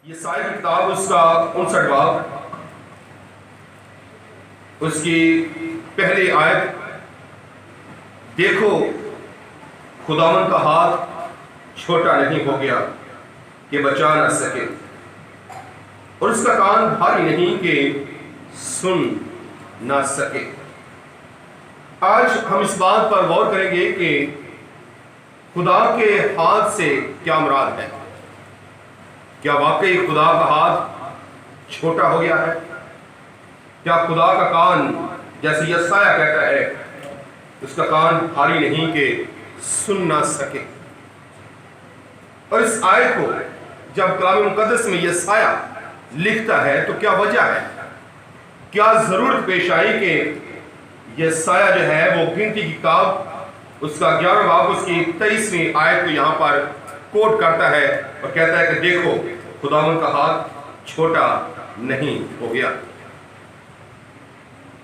یسائی کی کتاب اس کا 59 باب اس کی پہلی آیت، دیکھو خداوند کا ہاتھ چھوٹا نہیں ہو گیا کہ بچا نہ سکے، اور اس کا کان بھاری نہیں کہ سن نہ سکے۔ آج ہم اس بات پر غور کریں گے کہ خدا کے ہاتھ سے کیا مراد ہے۔ کیا واقعی خدا کا ہاتھ چھوٹا ہو گیا ہے؟ کیا خدا کا کان، جیسے یسایہ کہتا ہے، اس کا کان بھاری نہیں کہ سن نہ سکے؟ اور اس آیت کو جب کلام مقدس میں یسایہ لکھتا ہے تو کیا وجہ ہے، کیا ضرورت پیش آئی کہ یسایہ جو ہے وہ گنتی کی کتاب اس کا 11 باب اس کی 23ویں آیت کو یہاں پر کوٹ کرتا ہے اور کہتا ہے کہ دیکھو خداوند کا ہاتھ چھوٹا نہیں ہو گیا۔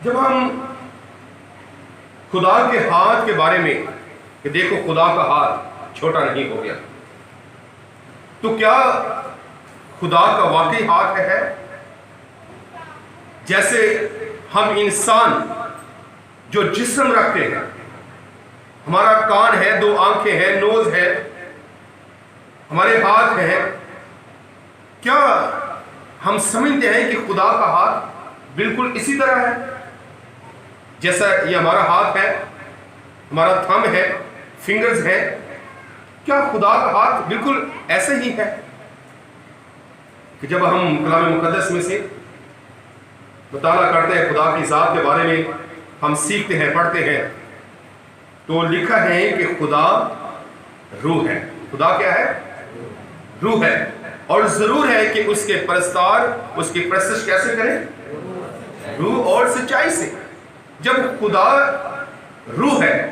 جب ہم خدا کے ہاتھ کے بارے میں کہ دیکھو خدا کا ہاتھ چھوٹا نہیں ہو گیا، تو کیا خدا کا واقعی ہاتھ ہے؟ جیسے ہم انسان جو جسم رکھتے ہیں، ہمارا کان ہے، 2 آنکھیں ہیں، نوز ہے، ہمارے ہاتھ ہیں، کیا ہم سمجھتے ہیں کہ خدا کا ہاتھ بالکل اسی طرح ہے؟ جیسا یہ ہمارا ہاتھ ہے، ہمارا تھم ہے، فنگرز ہیں، کیا خدا کا ہاتھ بالکل ایسے ہی ہے؟ کہ جب ہم کلام مقدس میں سے مطالعہ کرتے ہیں، خدا کی ذات کے بارے میں ہم سیکھتے ہیں، پڑھتے ہیں، تو لکھا ہے کہ خدا روح ہے۔ خدا کیا ہے؟ روح ہے، اور ضرور ہے کہ اس کے پرستار اس کی پرستش کیسے کریں؟ روح اور سچائی سے۔ جب خدا روح ہے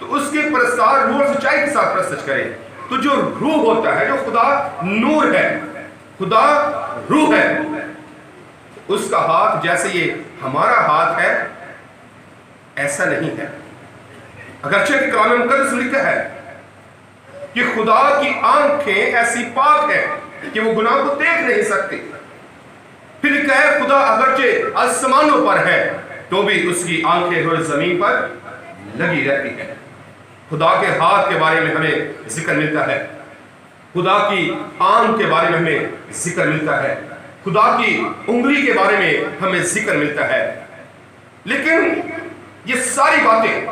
تو اس کے پرستار روح اور سچائی کے ساتھ پرستش کریں۔ تو جو روح ہوتا ہے، جو خدا نور ہے، خدا روح ہے، اس کا ہاتھ جیسے یہ ہمارا ہاتھ ہے ایسا نہیں ہے۔ اگرچہ کہ کلام مقدس میں لکھا ہے کہ خدا کی آنکھیں ایسی پاک ہیں کہ وہ گناہ کو دیکھ نہیں سکتی۔ پھر لکھا ہے خدا اگرچہ آسمانوں پر ہے تو بھی اس کی آنکھیں روز زمین پر لگی رہتی ہیں۔ خدا کے ہاتھ کے بارے میں ہمیں ذکر ملتا ہے، خدا کی آنکھ کے بارے میں ہمیں ذکر ملتا ہے، خدا کی انگلی کے بارے میں ہمیں ذکر ملتا ہے۔ لیکن یہ ساری باتیں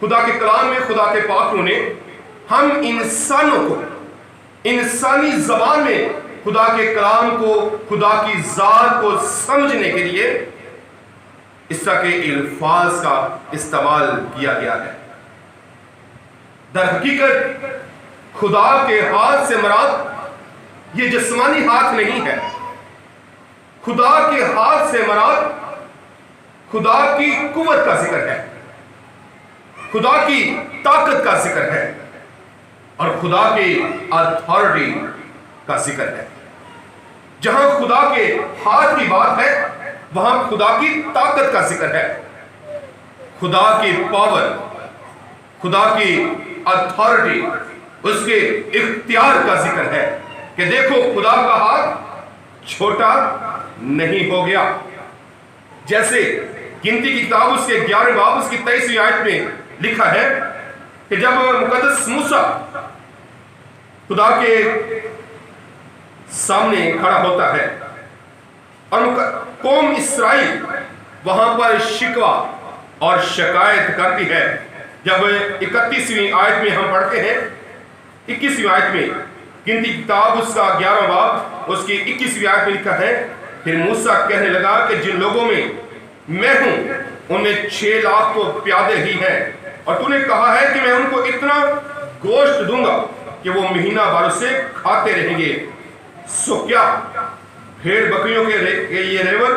خدا کے کلام میں خدا کے پاکوں نے ہم انسانوں کو انسانی زبان میں خدا کے کلام کو، خدا کی ذات کو سمجھنے کے لیے اس طرح کے الفاظ کا استعمال کیا گیا ہے۔ در حقیقت خدا کے ہاتھ سے مراد یہ جسمانی ہاتھ نہیں ہے۔ خدا کے ہاتھ سے مراد خدا کی قوت کا ذکر ہے، خدا کی طاقت کا ذکر ہے، اور خدا کی اتھارٹی کا ذکر ہے۔ جہاں خدا کے ہاتھ کی بات ہے وہاں خدا کی طاقت کا ذکر ہے، خدا کی پاور، خدا کی اتھارٹی، اس کے اختیار کا ذکر ہے کہ دیکھو خدا کا ہاتھ چھوٹا نہیں ہو گیا۔ جیسے گنتی کی کتاب اس کے 11 باب اس کی 23ویں آیت میں لکھا ہے کہ جب مقدس موسیٰ خدا کے سامنے کھڑا ہوتا ہے اور قوم اسرائیل وہاں پر شکوہ اور شکایت کرتی ہے، جب 31ویں آیت میں ہم پڑھتے ہیں، 21ویں آیت میں گنتی کی کتاب اس کا 11 باب اس کی 21ویں آیت میں لکھا ہے، پھر موسیٰ کہنے لگا کہ جن لوگوں میں میں ہوں ان میں 6 لاکھ تو پیادے ہی ہیں، اور تو نے کہا ہے کہ میں ان کو اتنا گوشت دوں گا کہ وہ مہینہ بھر اسے کھاتے رہیں گے، سو کیا بھیڑ بکریوں کے یہ ریوڑ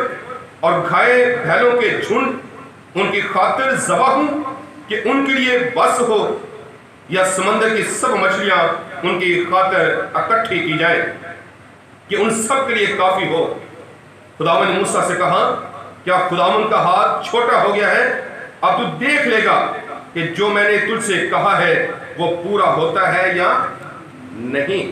اور گھائے بھیلوں کے جھنڈ ان کی خاطر ذبح ہوں کہ ان کے لیے بس ہو، یا سمندر کی سب مچھلیاں ان کی خاطر اکٹھی کی جائیں کہ ان سب کے لیے کافی ہو۔ خداوند نے موسیٰ سے کہا کیا خداوند کا ہاتھ چھوٹا ہو گیا ہے؟ اب تو دیکھ لے گا کہ جو میں نے تجھ سے کہا ہے وہ پورا ہوتا ہے یا نہیں۔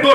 2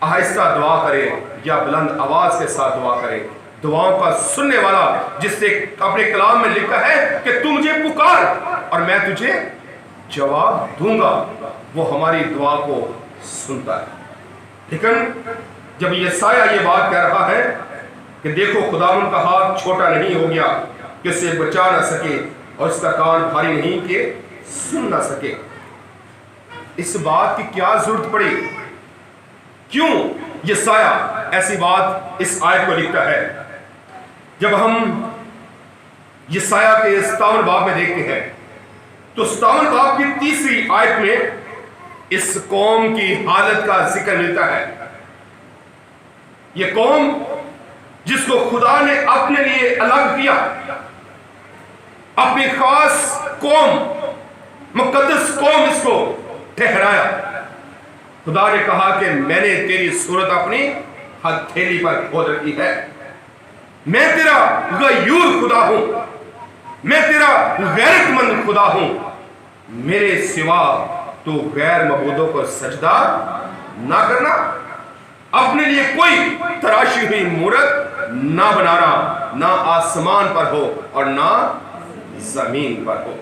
آہستہ دعا کرے یا بلند آواز کے ساتھ دعا کرے، دعاؤں کا سننے والا، جس سے اپنے کلام میں لکھا ہے کہ تو مجھے پکار اور میں تجھے جواب دوں گا، وہ ہماری دعا کو سنتا ہے۔ لیکن جب یسایہ یہ بات کہہ رہا ہے کہ دیکھو خداوند کا ہاتھ چھوٹا نہیں ہو گیا کہ اسے بچا نہ سکے اور اس کا کان بھاری نہیں کہ سن نہ سکے، اس بات کی کیا ضرورت پڑی؟ کیوں یسایہ ایسی بات اس آیت کو لکھتا ہے؟ جب ہم یسایہ کے 57 باب میں دیکھتے ہیں تو 57 باب کی 3 آیت میں اس قوم کی حالت کا ذکر ملتا ہے۔ یہ قوم جس کو خدا نے اپنے لیے الگ کیا، اپنی خاص قوم، مقدس قوم اس کو ٹھہرایا، خدا نے کہا کہ میں نے تیری صورت اپنی ہتھیلی پر کھود رکھی ہے، میں تیرا غیور خدا ہوں، میں تیرا غیرت مند خدا ہوں، میرے سوا تو غیر معبودوں کو سجدہ نہ کرنا، اپنے لیے کوئی تراشی ہوئی مورت نہ بنانا، نہ آسمان پر ہو اور نہ زمین پر ہو۔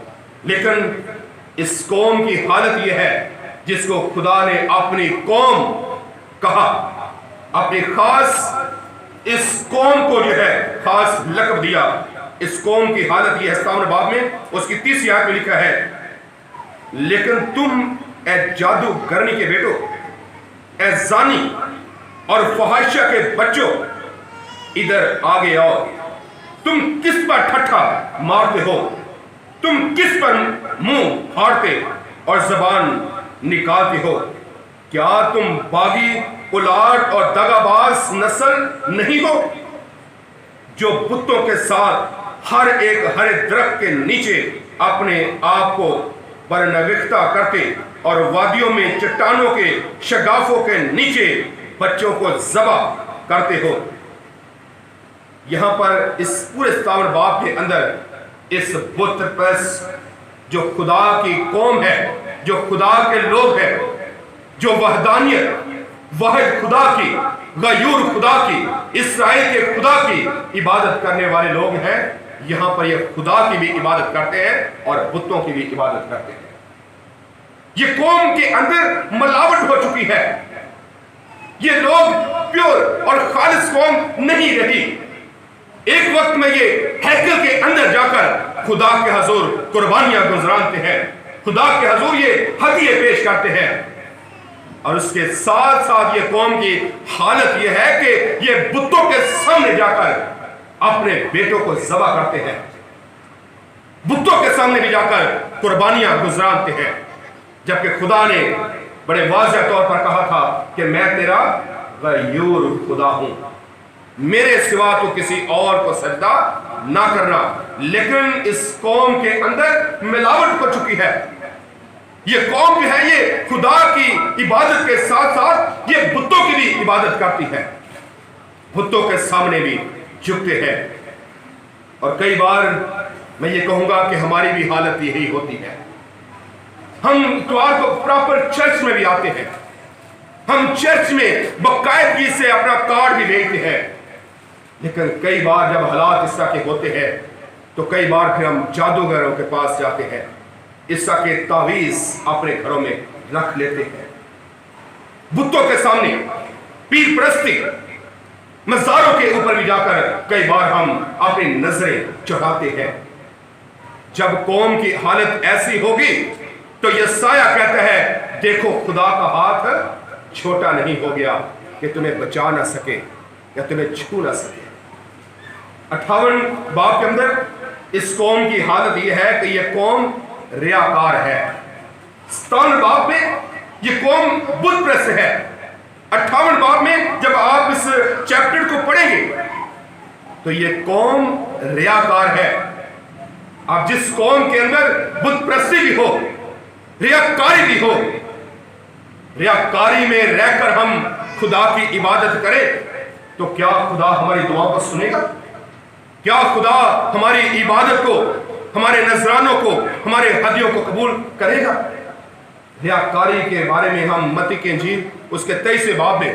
لیکن اس قوم کی حالت یہ ہے جس کو خدا نے اپنی قوم کہا، اپنی خاص اس قوم کو جو ہے خاص لقب دیا۔ اس قوم کی حالت یہ ہے 57 باب میں اس کی 30 آیت میں لکھا ہے، لیکن تم اے جادوگرنی کے بیٹو، اے زانی اور فحاشہ کے بچوں، ادھر آگے آؤ، تم کس پر ٹھٹھا مارتے ہو، تم کس پر منہ پھاڑتے اور زبان نکالتے ہو؟ کیا تم باغی، الاٹ اور دغا باز نسل نہیں ہو جو بتوں کے ساتھ ہر ایک ہرے درخت کے نیچے اپنے آپ کو برنگختہ کرتے اور وادیوں میں چٹانوں کے شگافوں کے نیچے بچوں کو ذبح کرتے ہو؟ یہاں پر اس پورے 57 باب کے اندر اس بت پرست جو خدا کی قوم ہے، جو خدا کے لوگ ہیں، جو وحدانیت، واحد خدا کی، غیور خدا کی، اسرائیل کے خدا کی عبادت کرنے والے لوگ ہیں، یہاں پر یہ خدا کی بھی عبادت کرتے ہیں اور بتوں کی بھی عبادت کرتے ہیں۔ یہ قوم کے اندر ملاوٹ ہو چکی ہے، یہ لوگ پیور اور خالص قوم نہیں رہی۔ ایک وقت میں یہ ہیکل کے اندر جا کر خدا کے حضور قربانیاں گزرانتے ہیں، خدا کے حضور یہ ہدیے پیش کرتے ہیں، اور اس کے ساتھ ساتھ یہ قوم کی حالت یہ ہے کہ یہ بتوں کے سامنے جا کر اپنے بیٹوں کو ذبح کرتے ہیں، بتوں کے سامنے بھی جا کر قربانیاں گزرانتے ہیں، جبکہ خدا نے بڑے واضح طور پر کہا تھا کہ میں تیرا غیور خدا ہوں، میرے سوا تو کسی اور کو سجدہ نہ کرنا۔ لیکن اس قوم کے اندر ملاوٹ ہو چکی ہے، یہ قوم جو ہے یہ خدا کی عبادت کے ساتھ ساتھ یہ بتوں کی بھی عبادت کرتی ہے، بتوں کے سامنے بھی جھکتے ہیں، اور کئی بار میں یہ کہوں گا کہ ہماری بھی حالت یہی ہوتی ہے۔ ہم اتوار کو پراپر چرچ میں بھی آتے ہیں، ہم چرچ میں باقاعدگی سے اپنا کارڈ بھی بھیجتے ہیں، لیکن کئی بار جب حالات اس طرح کے ہوتے ہیں تو کئی بار پھر ہم جادوگروں کے پاس جاتے ہیں، اس طرح کے تعویذ اپنے گھروں میں رکھ لیتے ہیں، بتوں کے سامنے پیر پرستی، مزاروں کے اوپر بھی جا کر کئی بار ہم اپنی نظریں چڑھاتے ہیں۔ جب قوم کی حالت ایسی ہوگی تو یسایہ کہتا ہے دیکھو خدا کا ہاتھ چھوٹا نہیں ہو گیا کہ تمہیں بچا نہ سکے یا تمہیں چھو نہ سکے۔ 58 باب کے اندر اس قوم کی حالت یہ ہے کہ یہ قوم ریاکار ہے۔ 57 باب میں یہ قوم بت پرست ہے۔ 58 باب میں جب آپ اس چیپٹر کو پڑھیں گے تو یہ قوم ریاکار ہے۔ اب جس قوم کے اندر بت پرستی بھی ہو، ریاکاری بھی ہو، ریاکاری میں رہ کر ہم خدا کی عبادت کریں تو کیا خدا ہماری دعا کو سنے گا؟ کیا خدا ہماری عبادت کو، ہمارے نذرانوں کو، ہمارے ہدیوں کو قبول کرے گا؟ ریاکاری کے بارے میں ہم متی کی انجیل اس کے 23 باب میں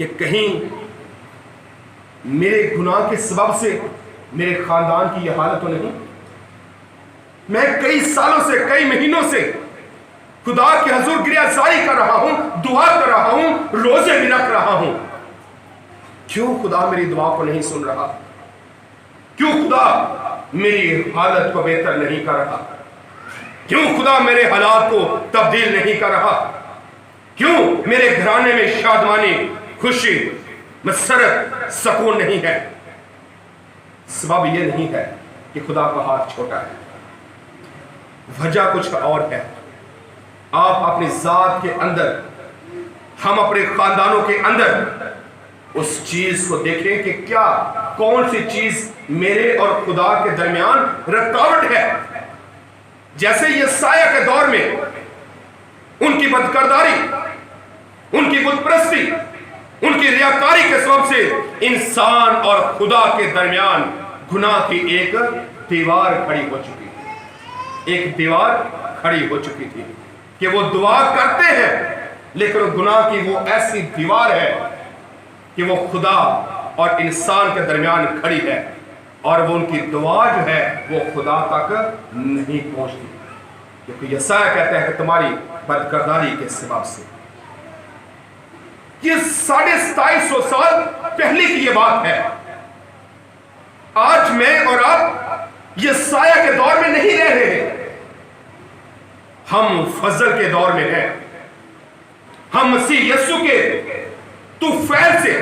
کہ کہیں میرے گناہ کے سبب سے میرے خاندان کی یہ حالت تو نہیں. میں کئی سالوں سے، کئی مہینوں سے خدا کے حضور گریہ زاری کر رہا ہوں، دعا کر رہا ہوں، روزے بھی رکھ رہا ہوں. کیوں خدا میری دعا کو نہیں سن رہا؟ کیوں خدا میری حالت کو بہتر نہیں کر رہا؟ کیوں خدا میرے حالات کو تبدیل نہیں کر رہا؟ کیوں میرے گھرانے میں شادمانی، خوشی، مسرت، سکون نہیں ہے؟ سبب یہ نہیں ہے کہ خدا کا ہاتھ چھوٹا ہے، وجہ کچھ اور ہے. آپ اپنی ذات کے اندر، ہم اپنے خاندانوں کے اندر اس چیز کو دیکھیں کہ کیا کون سی چیز میرے اور خدا کے درمیان رکاوٹ ہے. جیسے یسایہ کے دور میں ان کی بدکرداری، ان کی بت پرستی، ان کی ریاکاری کے سبب سے انسان اور خدا کے درمیان گناہ کی ایک دیوار کھڑی ہو چکی تھی. ایک دیوار کھڑی ہو چکی تھی کہ وہ دعا کرتے ہیں لیکن گناہ کی وہ ایسی دیوار ہے کہ وہ خدا اور انسان کے درمیان کھڑی ہے، اور وہ ان کی دعا جو ہے وہ خدا تک نہیں پہنچتی، کیونکہ یسایہ کہتا ہے کہ تمہاری بدکرداری کے سبب سے. یہ 2750 سال پہلے کی یہ بات ہے. آج میں اور آپ یسایہ کے دور میں نہیں رہ رہے ہیں، ہم فضل کے دور میں ہیں. ہم مسیح یسوع کے طوفان سے،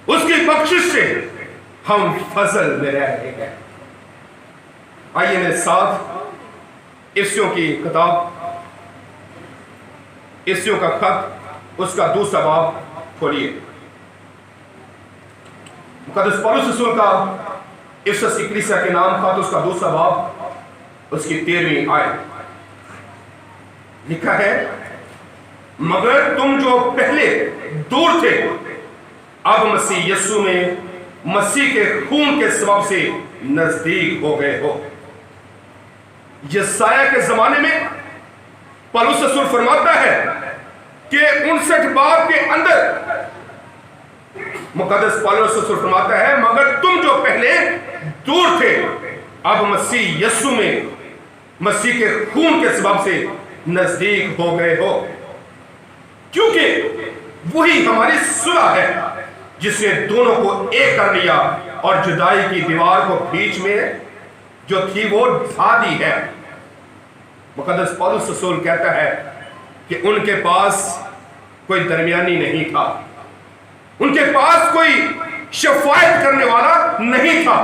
اس کی بخشش سے ہم فضل میں رہ رہے ہیں. آئیے میرے ساتھ افسیوں کی کتاب، افسیوں کا خط، اس کا 2 باب کھولیے. مقدس پولس رسول کا افسس کی کلیسیا کے نام خط، اس کا 2 باب، اس کی 13ویں آیت لکھا ہے، مگر تم جو پہلے دور تھے اب مسیح یسوع میں مسیح کے خون کے سبب سے نزدیک ہو گئے ہو. یسایہ کے زمانے میں پولس رسول فرماتا ہے کہ 59 باب کے اندر مقدس پولس رسول فرماتا ہے، مگر تم جو پہلے دور تھے اب مسیح یسوع میں مسیح کے خون کے سبب سے نزدیک ہو گئے ہو. کیونکہ وہی ہماری صلح ہے جس نے دونوں کو ایک کر لیا اور جدائی کی دیوار کو بیچ میں جو تھی وہ ڈھا دی ہے. مقدس پولس رسول کہتا ہے کہ ان کے پاس کوئی درمیانی نہیں تھا، ان کے پاس کوئی شفاعت کرنے والا نہیں تھا.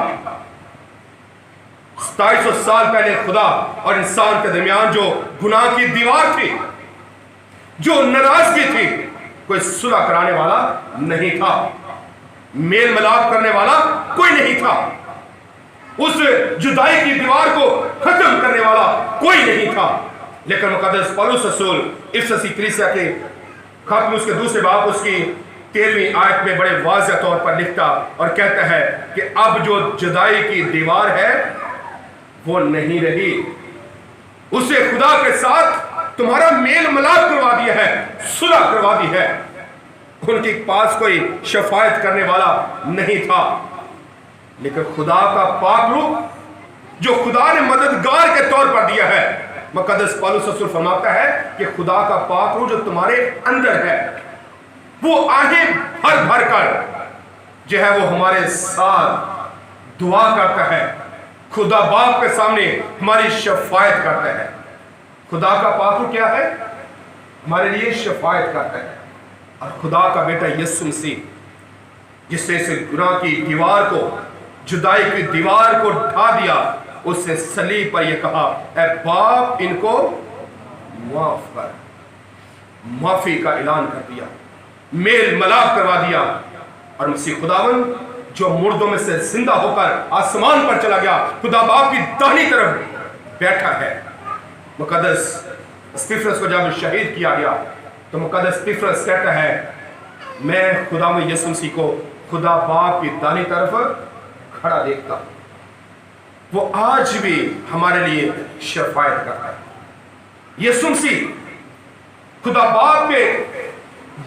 2700 سال پہلے خدا اور انسان کے درمیان جو گناہ کی دیوار تھی، جو ناراضگی تھی، کوئی صلح کرانے والا نہیں تھا، میل ملاپ کرنے والا کوئی نہیں تھا، اس جدائی کی دیوار کو ختم کرنے والا کوئی نہیں تھا. لیکن مقدس پولس رسول افسس کی کلیسیا کے خط میں اس کے 2 باب، اس کی 13ویں آیت میں بڑے واضح طور پر لکھتا اور کہتا ہے کہ اب جو جدائی کی دیوار ہے وہ نہیں رہی، اسے خدا کے ساتھ تمہارا میل ملاپ کروا دیا ہے، صلح کروا دی ہے. ان کے پاس کوئی شفاعت کرنے والا نہیں تھا، لیکن خدا کا پاک روح جو خدا نے مددگار کے طور پر دیا ہے، مقدس پولس رسول فرماتا ہے کہ خدا کا پاک روح جو تمہارے اندر ہے وہ آہیں بھر بھر کر جو ہے وہ ہمارے ساتھ دعا کرتا ہے، خدا باپ کے سامنے ہماری شفاعت کرتا ہے. خدا کا پاک روح کیا ہے؟ ہمارے لیے شفاعت کرتا ہے. اور خدا کا بیٹا یسوع مسیح جس نے اس گناہ کی دیوار کو، جدائی کی دیوار کو ڈھا دیا، اس نے صلیب پر یہ کہا، اے باپ ان کو معاف کر. معافی کا اعلان کر دیا، میل ملاپ کروا دیا. اور مسیح خداوند جو مردوں میں سے زندہ ہو کر آسمان پر چلا گیا، خدا باپ کی داہنی طرف بیٹھا ہے. مقدس استفانس کو جب شہید کیا گیا تو مقدس استفانس کہتا ہے، میں خدا میں یسوع مسیح کو خدا باپ کی داہنی طرف کھڑا دیکھتا. وہ آج بھی ہمارے لیے شفاعت کرتا ہے. یسوع مسیح خدا باپ کے